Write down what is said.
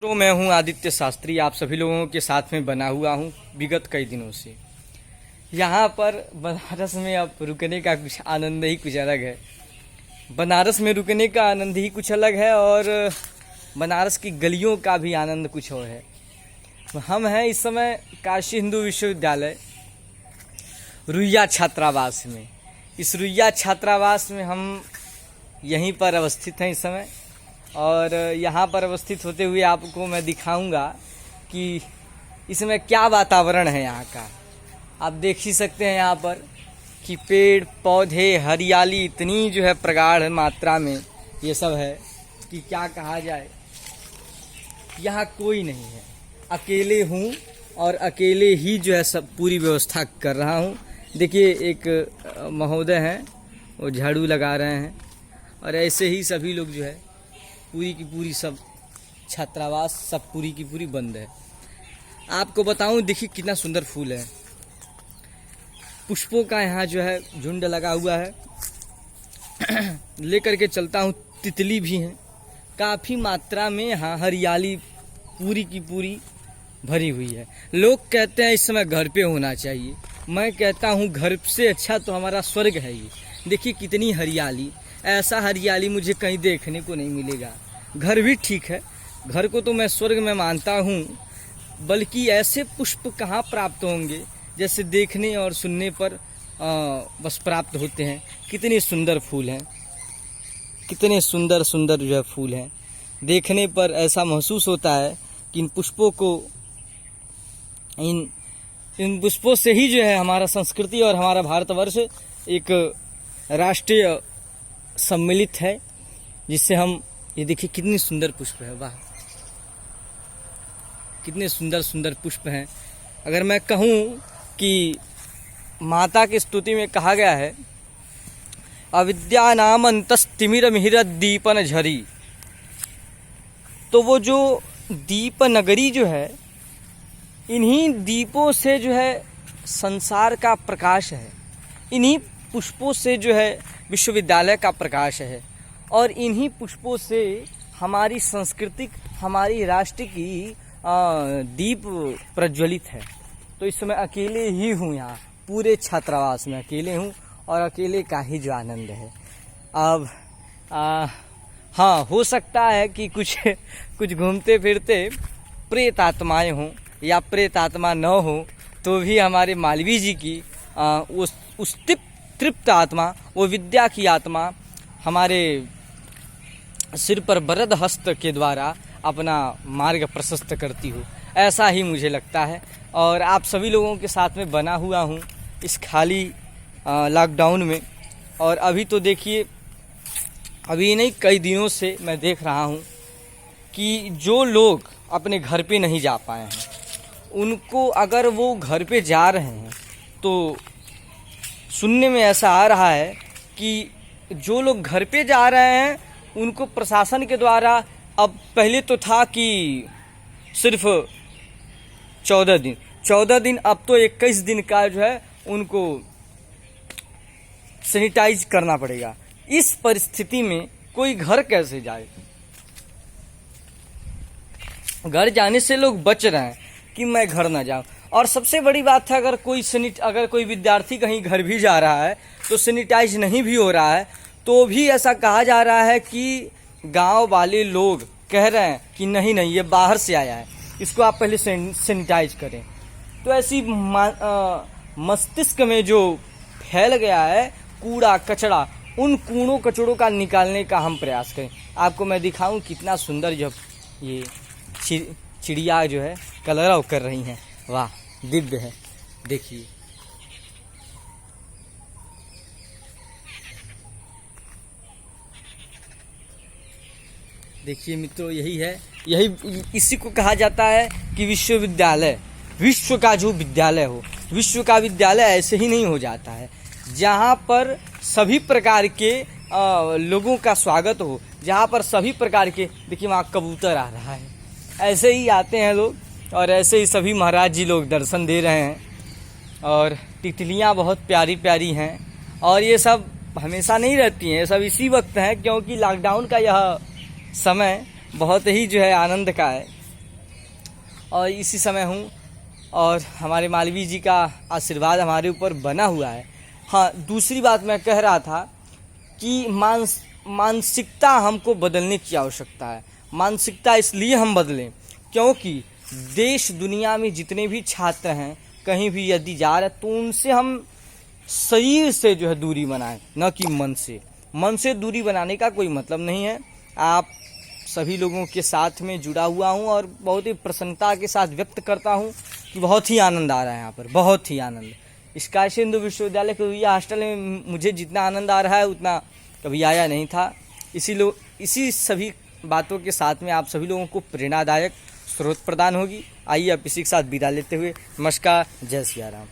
तो मैं हूं आदित्य शास्त्री, आप सभी लोगों के साथ में बना हुआ हूं विगत कई दिनों से। यहाँ पर बनारस में अब रुकने का कुछ आनंद ही कुछ अलग है। बनारस में रुकने का आनंद ही कुछ अलग है और बनारस की गलियों का भी आनंद कुछ और है। हम हैं इस समय काशी हिंदू विश्वविद्यालय रुइया छात्रावास में। इस रुइया छात्रावास में हम यहीं पर अवस्थित हैं इस समय, और यहाँ पर अवस्थित होते हुए आपको मैं दिखाऊंगा कि इसमें क्या वातावरण है यहाँ का। आप देख ही सकते हैं यहाँ पर कि पेड़ पौधे हरियाली इतनी जो है प्रगाढ़ मात्रा में ये सब है कि क्या कहा जाए। यहाँ कोई नहीं है, अकेले हूँ और अकेले ही जो है सब पूरी व्यवस्था कर रहा हूँ। देखिए एक महोदय हैं, वो झाड़ू लगा रहे हैं, और ऐसे ही सभी लोग जो है पूरी की पूरी सब छात्रावास सब पूरी की पूरी बंद है। आपको बताऊं, देखिए कितना सुंदर फूल है, पुष्पों का यहाँ जो है झुंड लगा हुआ है। लेकर के चलता हूँ, तितली भी हैं काफ़ी मात्रा में। यहाँ हरियाली पूरी की पूरी भरी हुई है। लोग कहते हैं इस समय घर पे होना चाहिए, मैं कहता हूँ घर से अच्छा तो हमारा स्वर्ग है ये। देखिए कितनी हरियाली, ऐसा हरियाली मुझे कहीं देखने को नहीं मिलेगा। घर भी ठीक है, घर को तो मैं स्वर्ग में मानता हूँ, बल्कि ऐसे पुष्प कहाँ प्राप्त होंगे जैसे देखने और सुनने पर बस प्राप्त होते हैं। कितने सुंदर फूल हैं, कितने सुंदर सुंदर जो है फूल हैं। देखने पर ऐसा महसूस होता है कि इन पुष्पों को इन पुष्पों से ही जो है हमारा संस्कृति और हमारा भारतवर्ष एक राष्ट्रीय सम्मिलित है, जिससे हम ये देखिए कितनी सुंदर पुष्प है, वाह कितने सुंदर सुंदर पुष्प हैं। अगर मैं कहूँ कि माता की स्तुति में कहा गया है, अविद्या नाम अंतस्तिमिर दीपन झरी, तो वो जो दीप नगरी जो है, इन्हीं दीपों से जो है संसार का प्रकाश है, इन्हीं पुष्पों से जो है विश्वविद्यालय का प्रकाश है, और इन्हीं पुष्पों से हमारी सांस्कृतिक हमारी राष्ट्र की दीप प्रज्वलित है। तो इस समय अकेले ही हूँ, यहाँ पूरे छात्रावास में अकेले हूँ, और अकेले का ही जो आनंद है। अब हाँ, हो सकता है कि कुछ घूमते फिरते प्रेत आत्माएं हों या प्रेत आत्मा न हो, तो भी हमारे मालवीय जी की उस तृप्त आत्मा, वो विद्या की आत्मा हमारे सिर पर वरद हस्त के द्वारा अपना मार्ग प्रशस्त करती हो, ऐसा ही मुझे लगता है। और आप सभी लोगों के साथ में बना हुआ हूँ इस खाली लॉकडाउन में। और अभी तो देखिए, अभी नहीं कई दिनों से मैं देख रहा हूँ कि जो लोग अपने घर पे नहीं जा पाए हैं, उनको अगर वो घर पे जा रहे हैं तो सुनने में ऐसा आ रहा है कि जो लोग घर पे जा रहे हैं उनको प्रशासन के द्वारा, अब पहले तो था कि सिर्फ 14 दिन, अब तो 21 दिन का जो है उनको सैनिटाइज करना पड़ेगा। इस परिस्थिति में कोई घर कैसे जाए? घर जाने से लोग बच रहे हैं कि मैं घर ना जाऊं। और सबसे बड़ी बात है, अगर कोई विद्यार्थी कहीं घर भी जा रहा है तो सैनिटाइज नहीं भी हो रहा है, तो भी ऐसा कहा जा रहा है कि गांव वाले लोग कह रहे हैं कि नहीं ये बाहर से आया है, इसको आप पहले सैनिटाइज करें। तो ऐसी मस्तिष्क में जो फैल गया है कूड़ा कचरा, उन कूड़ों कचड़ों का निकालने का हम प्रयास करें। आपको मैं दिखाऊं कितना सुंदर जब ये चिड़िया जो है कलरव कर रही हैं, वाह दिव्य है। देखिए देखिए मित्रों, यही इसी को कहा जाता है कि विश्वविद्यालय, विश्व का जो विद्यालय हो, विश्व का विद्यालय ऐसे ही नहीं हो जाता है, जहाँ पर सभी प्रकार के लोगों का स्वागत हो, जहाँ पर सभी प्रकार के, देखिए वहाँ कबूतर आ रहा है, ऐसे ही आते हैं लोग, और ऐसे ही सभी महाराज जी लोग दर्शन दे रहे हैं। और तितलियाँ बहुत प्यारी प्यारी हैं, और ये सब हमेशा नहीं रहती हैं, ये सब इसी वक्त हैं, क्योंकि लॉकडाउन का यह समय बहुत ही जो है आनंद का है। और इसी समय हूँ, और हमारे मालवीय जी का आशीर्वाद हमारे ऊपर बना हुआ है। हाँ, दूसरी बात मैं कह रहा था कि मानसिकता हमको बदलने की आवश्यकता है। मानसिकता इसलिए हम बदलें क्योंकि देश दुनिया में जितने भी छात्र हैं, कहीं भी यदि जा रहे हैं तो उनसे हम शरीर से जो है दूरी बनाएं, न कि मन से। मन से दूरी बनाने का कोई मतलब नहीं है। आप सभी लोगों के साथ में जुड़ा हुआ हूँ और बहुत ही प्रसन्नता के साथ व्यक्त करता हूँ कि बहुत ही आनंद आ रहा है यहाँ पर, बहुत ही आनंद। स्काई सिंधु विश्वविद्यालय के ये हॉस्टल में मुझे जितना आनंद आ रहा है उतना कभी आया नहीं था। इसी सभी बातों के साथ में आप सभी लोगों को प्रेरणादायक स्रोत प्रदान होगी। आइए अब इसी के साथ विदा लेते हुए नमस्कार, जय सिया राम।